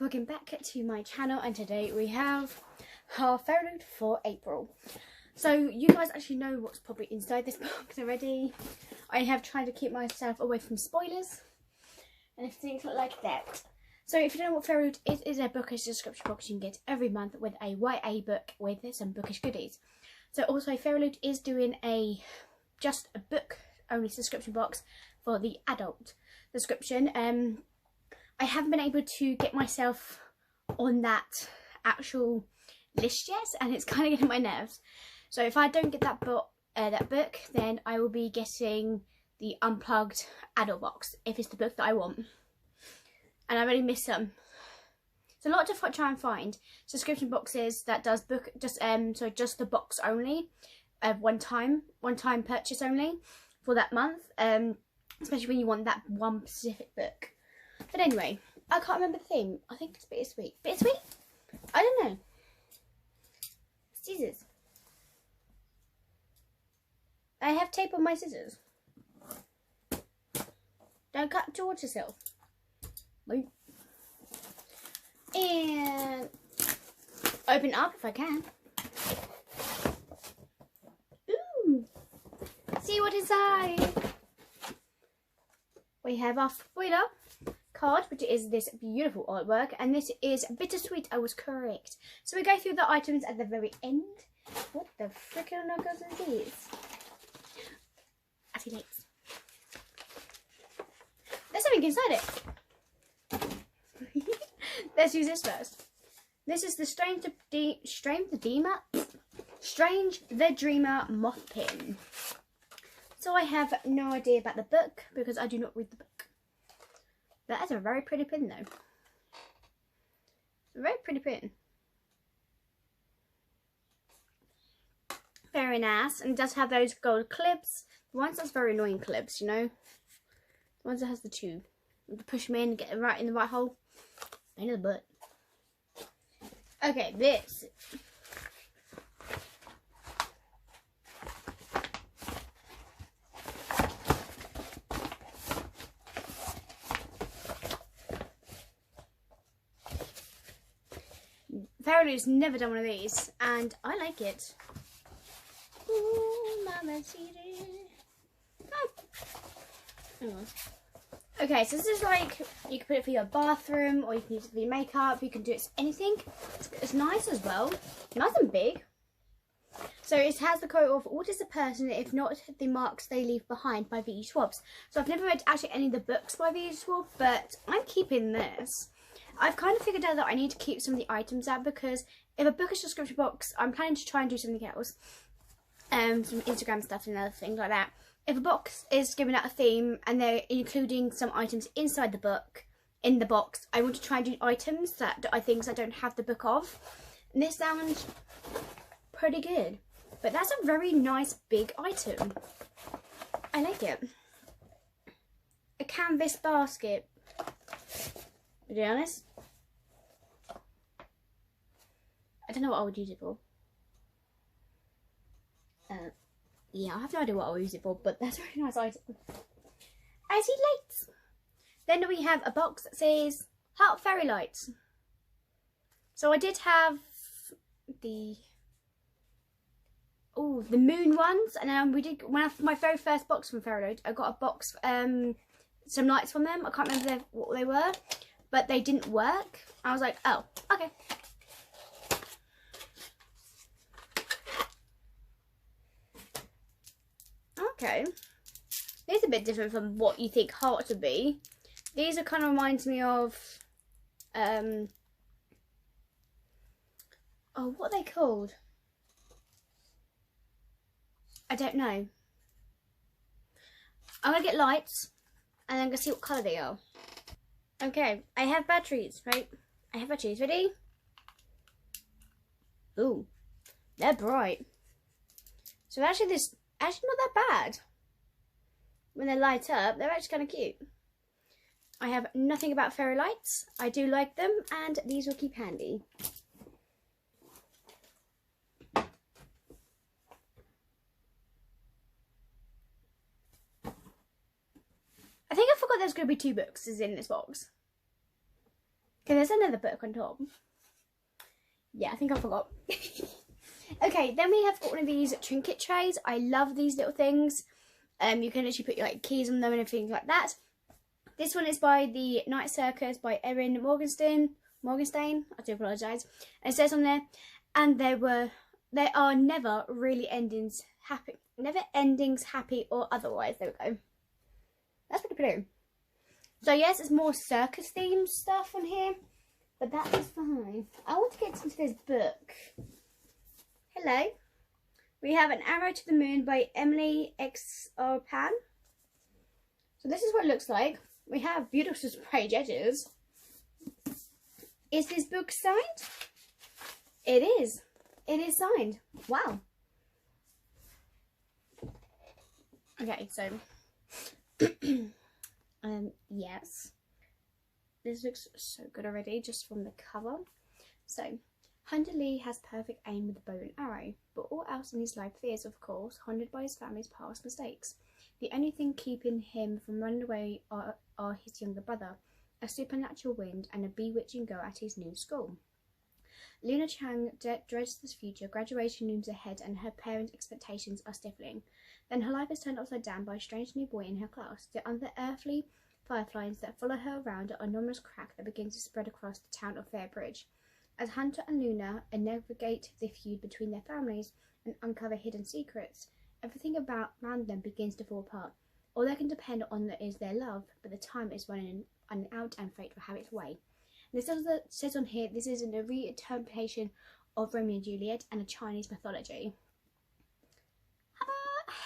welcome back to my channel, and today we have our Fairyloot for April. So you guys actually know what's probably inside this box already. I have tried to keep myself away from spoilers and things like that. So if you don't know what Fairyloot is, it's a bookish subscription box you can get every month with a YA book with some bookish goodies. So also Fairyloot is doing just a book only subscription box for the adult subscription. I haven't been able to get myself on that actual list yet, and it's kind of getting my nerves. So if I don't get that book, then I will be getting the unplugged adult box if it's the book that I want. And I really miss them. It's a lot to try and find subscription boxes that does just the box only, one time purchase only for that month. Especially when you want that one specific book. But anyway, I can't remember the theme. I think it's Bittersweet. Bittersweet? I don't know. Scissors. I have tape on my scissors. Don't cut towards yourself. Boop. And open up if I can. Ooh. See what inside. We have our spoiler card, which is this beautiful artwork, and this is Bittersweet. I was correct. So we go through the items at the very end. What the frickin' knuckles is this? I see lights. There's something inside it. Let's use this first. This is the Strange the Dreamer moth pin. So I have no idea about the book because I do not read the book. But that's a very pretty pin though. A very pretty pin. Very nice. And it does have those gold clips. The ones that's very annoying clips, you know. The ones that has the tube. You can push them in and get it right in the right hole. Pain in the butt. Okay, this. Fairyloot's never done one of these, and I like it. Ooh, mama, see it. Oh. Okay, so this is like, you can put it for your bathroom, or you can use it for your makeup, you can do it for anything. It's nice as well, nice and big. So it has the quote of, what is a person if not the marks they leave behind by V.E. Schwab's. So I've never read actually any of the books by V.E. Schwab, but I'm keeping this. I've kind of figured out that I need to keep some of the items out, because if a book is a subscription box, I'm planning to try and do something else. Some Instagram stuff and other things like that. If a box is giving out a theme and they're including some items inside the book, in the box, I want to try and do items that are things I don't have the book of. And this sounds pretty good. But that's a very nice big item. I like it. A canvas basket. To be honest, I don't know what I would use it for. Yeah, I have no idea what I'll use it for, but that's a very nice item. I see lights. Then we have a box that says Heart Fairy Lights. So I did have the moon ones, and we did my very first box from Fairyloot. I got a box, some lights from them. I can't remember what they were, but they didn't work. I was like, oh, okay. Okay, these are a bit different from what you think hearts would be. These are kind of reminds me of, oh, what are they called? I don't know. I'm gonna get lights, and I'm gonna see what colour they are. Okay, I have batteries, right? I have batteries, ready? Ooh, they're bright. So actually not that bad. When they light up, they're actually kind of cute. I have nothing about fairy lights. I do like them, and these will keep handy. I think I forgot there's going to be 2 books in this box. Because there's another book on top. Yeah, I think I forgot. Okay, then we have got one of these trinket trays. I love these little things. You can actually put your like keys on them and everything like that. This one is by the Night Circus by Erin Morgenstern. I do apologise. And it says on there, and there are never endings happy or otherwise. There we go. That's pretty pretty. So yes, it's more circus themed stuff on here, but that is fine. I want to get into this book. Hello. We have An Arrow to the Moon by Emily X. R. Pan. So this is what it looks like. We have beautiful page edges. Is this book signed? It is. It is signed. Wow. Okay, so yes. This looks so good already just from the cover. So Hunter Lee has perfect aim with the bow and arrow, but all else in his life is, of course, haunted by his family's past mistakes. The only thing keeping him from running away are his younger brother, a supernatural wind, and a bewitching girl at his new school. Luna Chang dreads this future. Graduation looms ahead and her parents' expectations are stifling. Then her life is turned upside down by a strange new boy in her class. The unearthly fireflies that follow her around are an enormous crack that begins to spread across the town of Fairbridge. As Hunter and Luna navigate the feud between their families and uncover hidden secrets, everything around them begins to fall apart. All they can depend on is their love, but the time is running out and fate will have its way. And this also says on here, this is a reinterpretation of Romeo and Juliet and a Chinese mythology.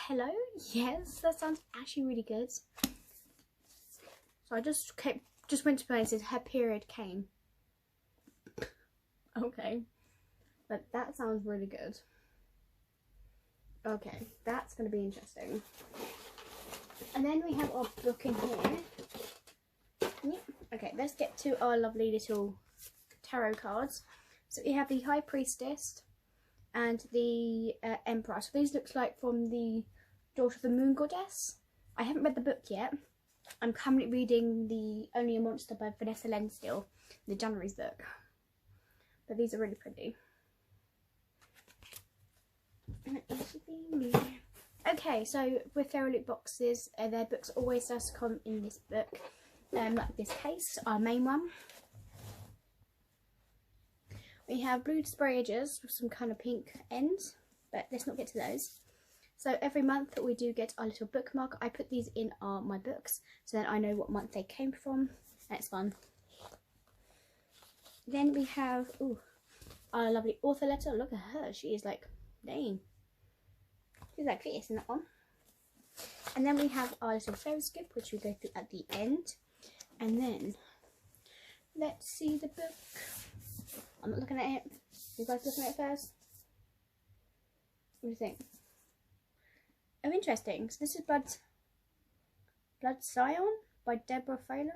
Hello? Yes, that sounds actually really good. So I just went to places, her period came. Okay. But that sounds really good. Okay, that's going to be interesting. And then we have our book in here. Okay, let's get to our lovely little tarot cards. So we have the High Priestess and the Emperor. So these looks like from the Daughter of the Moon Goddess. I haven't read the book yet. I'm currently reading the Only a Monster by Vanessa Len still, the January's book. But these are really pretty. Okay, so with Fairyloot boxes, their books always just come in this book. Like this case, our main one. We have blue spray edges with some kind of pink ends, but let's not get to those. So every month we do get our little bookmark. I put these in my books, so then I know what month they came from, and it's fun. Then we have our lovely author letter. Look at her, she is like, dang. She's like this in that one. And then we have our little fairy skip, which we go through at the end. And then, let's see the book. I'm not looking at it. You guys looking at it first? What do you think? Oh, interesting. So this is Blood Scion by Deborah Falaye.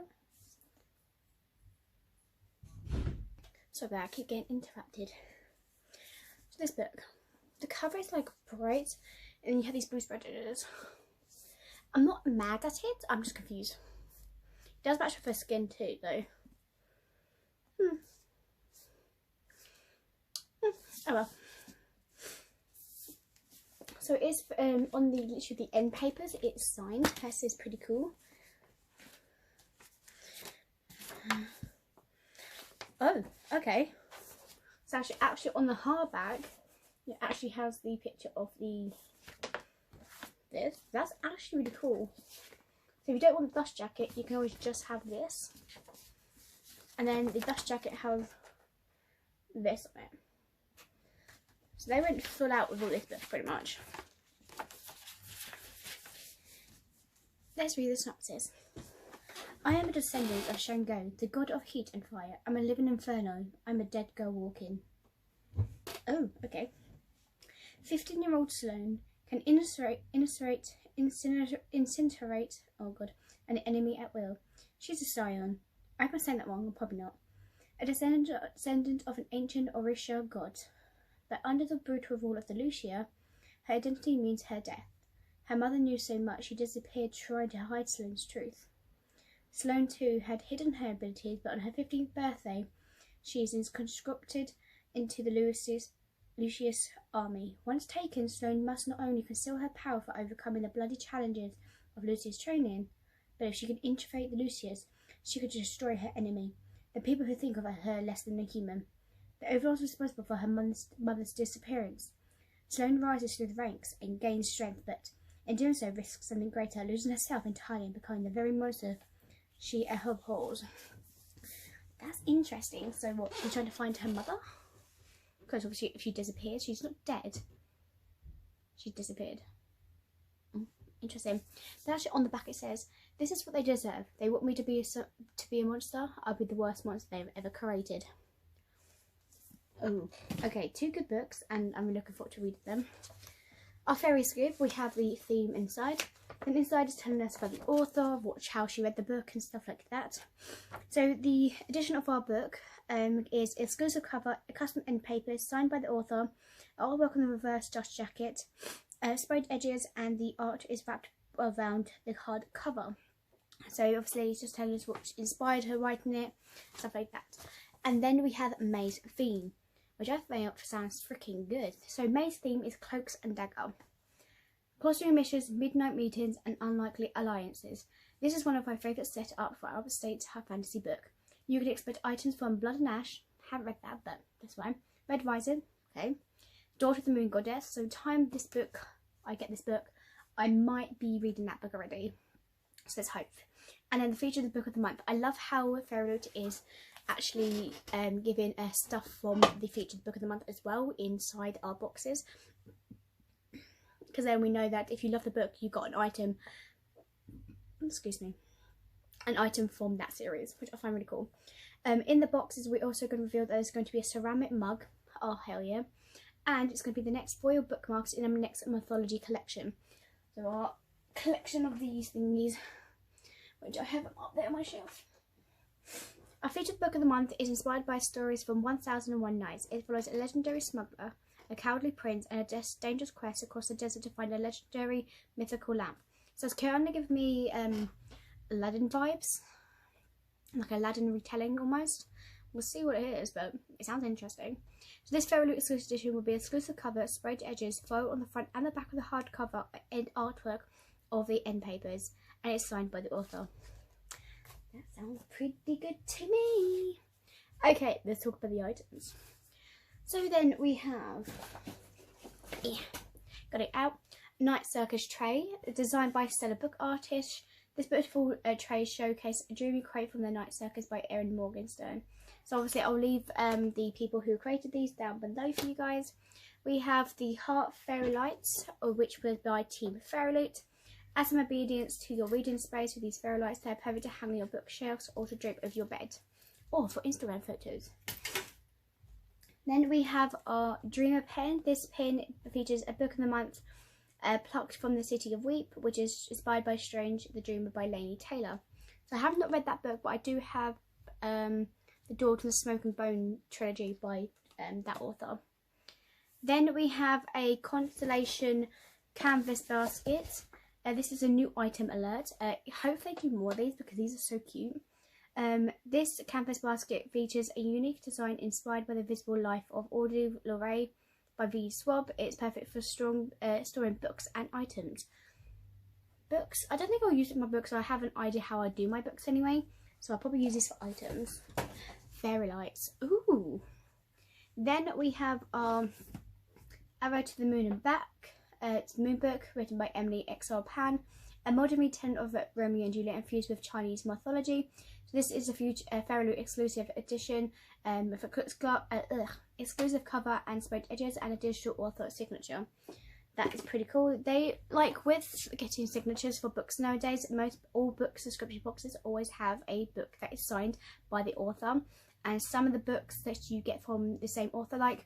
Sorry about that, I keep getting interrupted. So this book, the cover is like bright, and then you have these blue spread edges. I'm not mad at it, I'm just confused. It does match with her skin too, though. Oh well. So it's on the literally the end papers. It's signed. This is pretty cool. Oh, okay. So actually on the hardback, it actually has the picture of this. That's actually really cool. So if you don't want the dust jacket, you can always just have this. And then the dust jacket has this on it. So they went full out with all this book pretty much. Let's read the synopsis. I am a descendant of Shango, the god of heat and fire. I'm a living inferno. I'm a dead girl walking. Oh, okay. 15-year-old Sloane can incinerate an enemy at will. She's a Scion. I might say that wrong, probably not. A descendant of an ancient Orisha god. But under the brutal rule of the Lucia, her identity means her death. Her mother knew so much she disappeared trying to hide Sloane's truth. Sloane too had hidden her abilities, but on her 15th birthday she is conscripted into the Lucius army. Once taken, Sloane must not only conceal her power for overcoming the bloody challenges of Lucius' training, but if she could infiltrate the Lucius, she could destroy her enemy, the people who think of her less than a human. The overlords responsible for her mother's disappearance. Sloane rises through the ranks and gains strength, but in doing so risks something greater, losing herself entirely and becoming the very monster she abhors. That's interesting. So what, she's trying to find her mother? Because obviously if she disappears, she's not dead. She's disappeared. Interesting. Then actually on the back it says, "This is what they deserve. They want me to be a monster. I'll be the worst monster they've ever created." Oh, okay, 2 good books, and I'm looking forward to reading them. Our fairy scoop, we have the theme inside. And inside is telling us about the author, how she read the book and stuff like that. So the edition of our book is exclusive cover, custom end papers, signed by the author, artwork on the reverse dust jacket, sprayed edges, and the art is wrapped around the hard cover. So obviously it's just telling us what inspired her writing it, stuff like that. And then we have May's theme, which I think sounds freaking good. So May's theme is Cloaks and Dagger. Cloistering missions, midnight meetings, and unlikely alliances. This is one of my favourite setup for our state's fantasy book. You can expect items from Blood and Ash, haven't read that, but that's fine. Red Rising, okay. Daughter of the Moon Goddess. So time this book, I get this book, I might be reading that book already. So let's hope. And then the feature of the book of the month. I love how Fairyloot is actually giving stuff from the featured book of the month as well inside our boxes, because then we know that if you love the book, you got an item, an item from that series, which I find really cool. In the boxes, we're also going to reveal that there's going to be a ceramic mug. Oh hell yeah. And it's going to be the next foil bookmarks in our next mythology collection. So our collection of these thingies, which I have up there on my shelf. Our featured book of the month is inspired by stories from 1001 Nights. It follows a legendary smuggler, a cowardly prince, and a dangerous quest across the desert to find a legendary mythical lamp. So it's kind of giving me Aladdin vibes, like Aladdin retelling almost. We'll see what it is, but it sounds interesting. So this Fairyloot exclusive edition will be exclusive cover, sprayed edges, foil on the front and the back of the hardcover, and artwork of the end papers, and it's signed by the author. That sounds pretty good to me. Okay, let's talk about the items. So then we have, got it out, Night Circus tray, designed by Stellar book artist. This beautiful tray showcases a dreamy crate from the Night Circus by Erin Morgenstern. So obviously I'll leave the people who created these down below for you guys. We have the Heart Fairy Lights, which was by Team Fairyloot. Add some obedience to your reading space with these fairy lights. They're perfect to hang on your bookshelves or to drape over your bed, or for Instagram photos. Then we have our Dreamer pen. This pen features a book of the month, plucked from the City of Weep, which is inspired by Strange the Dreamer by Laini Taylor. So I have not read that book, but I do have the Door to the Smoke and Bone trilogy by that author. Then we have a Constellation canvas basket. This is a new item alert. Hopefully they do more of these because these are so cute. This canvas basket features a unique design inspired by the visible life of Larue by Schwab. It's perfect for storing books and items. Books, I don't think I'll use it in my books, so I have an idea how I do my books anyway. So I'll probably use this for items. Fairy lights. Ooh. Then we have our Arrow to the Moon and Back. It's Moon Book, written by Emily Exile Pan. A modern retelling of Romeo and Juliet infused with Chinese mythology. So this is a Fairyloot exclusive edition with a exclusive cover and sprayed edges and a digital author signature. That is pretty cool. They, like with getting signatures for books nowadays, all book subscription boxes always have a book that is signed by the author. And some of the books that you get from the same author, like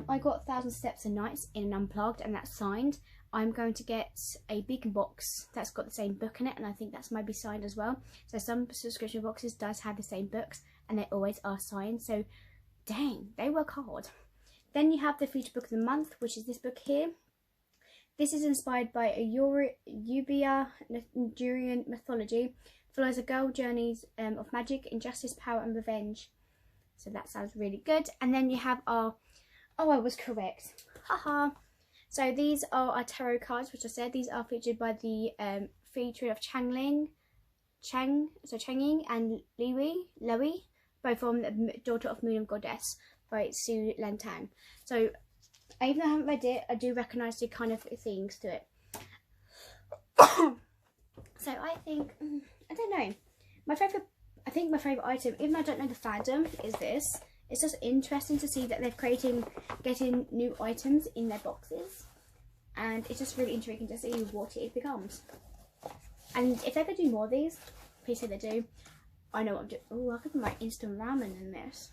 I got 1,000 Steps and Nights in an Unplugged, and that's signed. I'm going to get a big box that's got the same book in it, and I think that's might be signed as well. So some subscription boxes does have the same books, and they always are signed. So dang, they work hard. Then you have the featured book of the month, which is this book here. This is inspired by a Eubea Nigerian mythology, follows a girl journeys of magic, injustice, power and revenge. So that sounds really good. And then you have our, oh, I was correct, haha. So these are our tarot cards, which I said these are featured by the featuring of Changying and Laue, both from the Daughter of Moon and Goddess by Su Lantang. So even though I haven't read it, I do recognise the kind of things to it. So I think, I don't know, my favourite item, even though I don't know the fandom, is this. It's just interesting to see that they're getting new items in their boxes, and it's just really intriguing to see what it becomes. And if they could do more of these, please say they do. I know what I'm doing. Oh, I could put my instant ramen in this.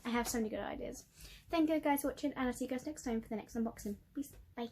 I have so many good ideas. Thank you guys for watching, and I'll see you guys next time for the next unboxing. Peace. Bye.